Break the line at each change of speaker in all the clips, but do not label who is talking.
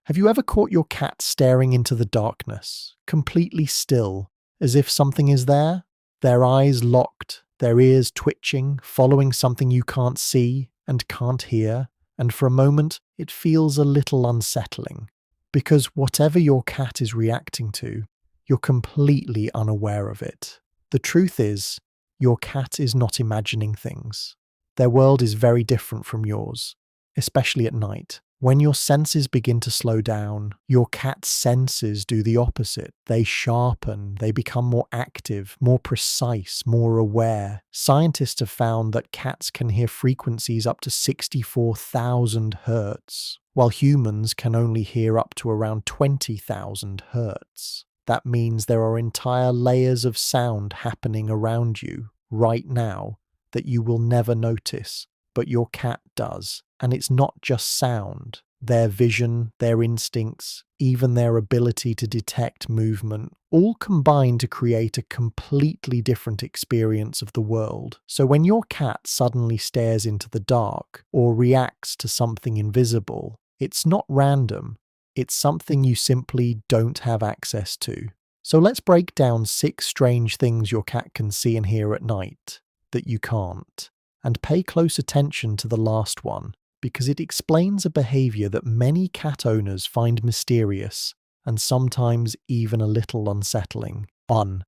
Have you ever caught your cat staring into the darkness, completely still, as if something is there? Their eyes locked, their ears twitching, following something you can't see and can't hear, and for a moment it feels a little unsettling. Because whatever your cat is reacting to, you're completely unaware of it. The truth is, your cat is not imagining things. Their world is very different from yours, especially at night. When your senses begin to slow down, your cat's senses do the opposite. They sharpen, they become more active, more precise, more aware. Scientists have found that cats can hear frequencies up to 64,000 hertz, while humans can only hear up to around 20,000 hertz. That means there are entire layers of sound happening around you right now that you will never notice, but your cat does. And it's not just sound. Their vision, their instincts, even their ability to detect movement, all combine to create a completely different experience of the world. So when your cat suddenly stares into the dark or reacts to something invisible, it's not random. It's something you simply don't have access to. So let's break down 6 strange things your cat can see and hear at night that you can't. And pay close attention to the last one, because it explains a behavior that many cat owners find mysterious and sometimes even a little unsettling. 1.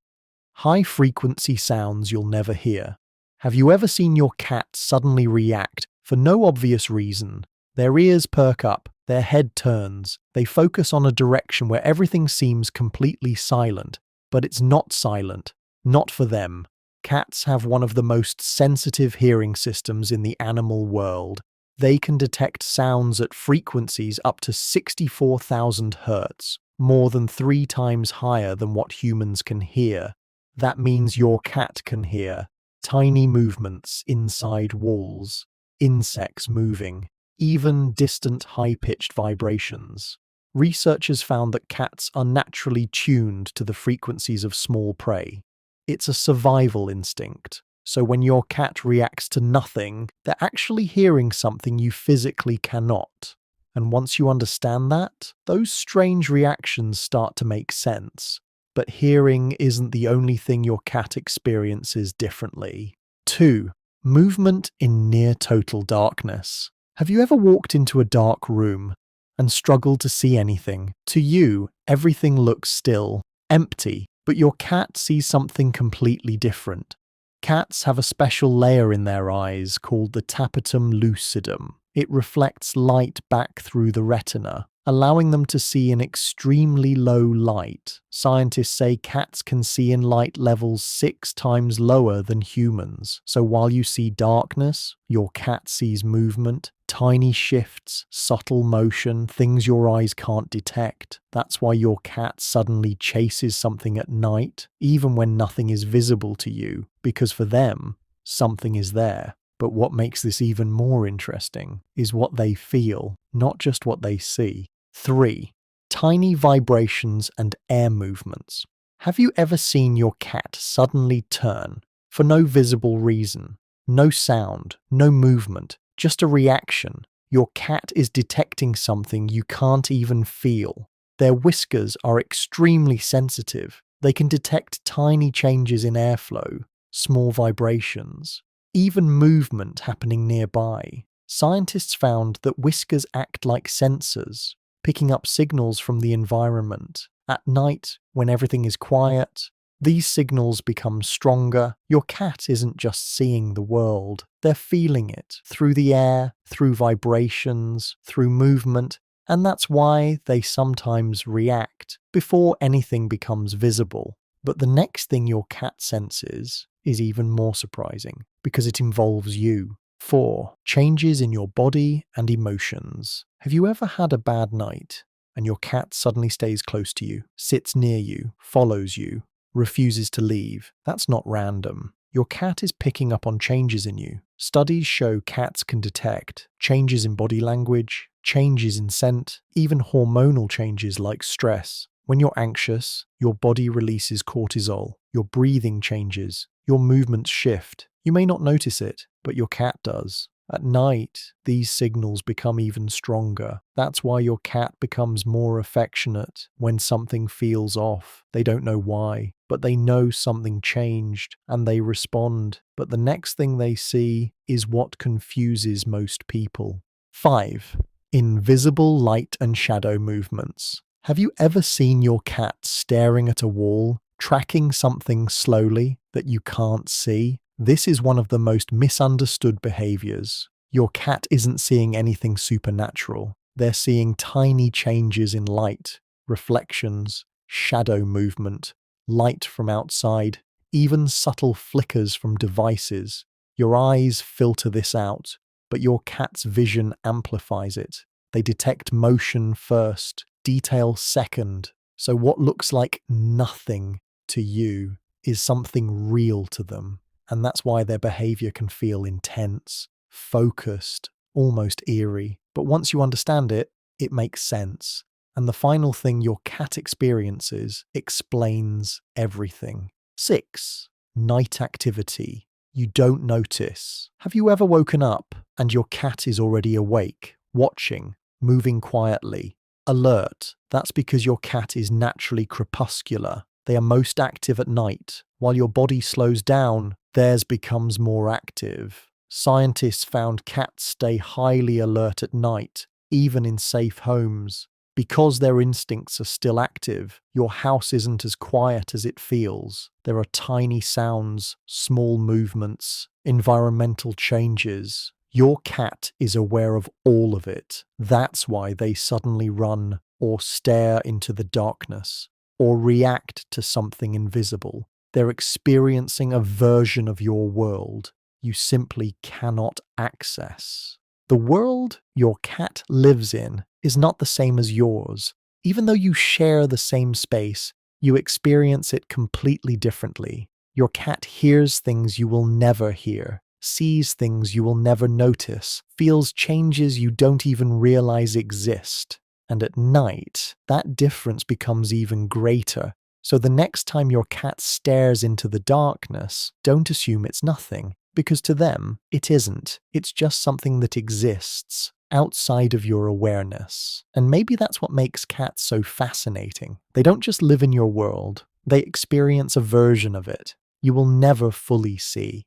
High-frequency sounds you'll never hear. Have you ever seen your cat suddenly react for no obvious reason? Their ears perk up, their head turns, they focus on a direction where everything seems completely silent, but it's not silent, not for them. Cats have one of the most sensitive hearing systems in the animal world. They can detect sounds at frequencies up to 64,000 hertz, more than 3 times higher than what humans can hear. That means your cat can hear tiny movements inside walls, insects moving, even distant high-pitched vibrations. Researchers found that cats are naturally tuned to the frequencies of small prey. It's a survival instinct. So when your cat reacts to nothing, they're actually hearing something you physically cannot. And once you understand that, those strange reactions start to make sense. But hearing isn't the only thing your cat experiences differently. 2. Movement in near total darkness. Have you ever walked into a dark room and struggled to see anything? To you, everything looks still, empty, but your cat sees something completely different. Cats have a special layer in their eyes called the tapetum lucidum. It reflects light back through the retina, allowing them to see in extremely low light. Scientists say cats can see in light levels 6 times lower than humans. So while you see darkness, your cat sees movement, tiny shifts, subtle motion, things your eyes can't detect. That's why your cat suddenly chases something at night, even when nothing is visible to you, because for them, something is there. But what makes this even more interesting is what they feel, not just what they see. 3. Tiny vibrations and air movements. Have you ever seen your cat suddenly turn for no visible reason? No sound, no movement, just a reaction. Your cat is detecting something you can't even feel. Their whiskers are extremely sensitive. They can detect tiny changes in airflow, small vibrations, even movement happening nearby. Scientists found that whiskers act like sensors, picking up signals from the environment. At night, when everything is quiet, these signals become stronger. Your cat isn't just seeing the world, they're feeling it through the air, through vibrations, through movement, and that's why they sometimes react before anything becomes visible. But the next thing your cat senses is even more surprising, because it involves you. 4. Changes in your body and emotions. Have you ever had a bad night and your cat suddenly stays close to you, sits near you, follows you, refuses to leave? That's not random. Your cat is picking up on changes in you. Studies show cats can detect changes in body language, changes in scent, even hormonal changes like stress. When you're anxious, your body releases cortisol, your breathing changes, your movements shift. You may not notice it, but your cat does. At night, these signals become even stronger. That's why your cat becomes more affectionate when something feels off. They don't know why, but they know something changed and they respond. But the next thing they see is what confuses most people. 5. Invisible light and shadow movements. Have you ever seen your cat staring at a wall, tracking something slowly that you can't see? This is one of the most misunderstood behaviors. Your cat isn't seeing anything supernatural. They're seeing tiny changes in light, reflections, shadow movement, light from outside, even subtle flickers from devices. Your eyes filter this out, but your cat's vision amplifies it. They detect motion first, detail second. So what looks like nothing to you is something real to them. And that's why their behavior can feel intense, focused, almost eerie. But once you understand it, it makes sense. And the final thing your cat experiences explains everything. 6. Night activity. You don't notice. Have you ever woken up and your cat is already awake, watching, moving quietly, alert? That's because your cat is naturally crepuscular. They are most active at night. While your body slows down, theirs becomes more active. Scientists found cats stay highly alert at night, even in safe homes. Because their instincts are still active, your house isn't as quiet as it feels. There are tiny sounds, small movements, environmental changes. Your cat is aware of all of it. That's why they suddenly run or stare into the darkness or react to something invisible. They're experiencing a version of your world you simply cannot access. The world your cat lives in is not the same as yours. Even though you share the same space, you experience it completely differently. Your cat hears things you will never hear, sees things you will never notice, feels changes you don't even realize exist. And at night, that difference becomes even greater. So the next time your cat stares into the darkness, don't assume it's nothing, because to them, it isn't. It's just something that exists outside of your awareness. And maybe that's what makes cats so fascinating. They don't just live in your world, they experience a version of it you will never fully see.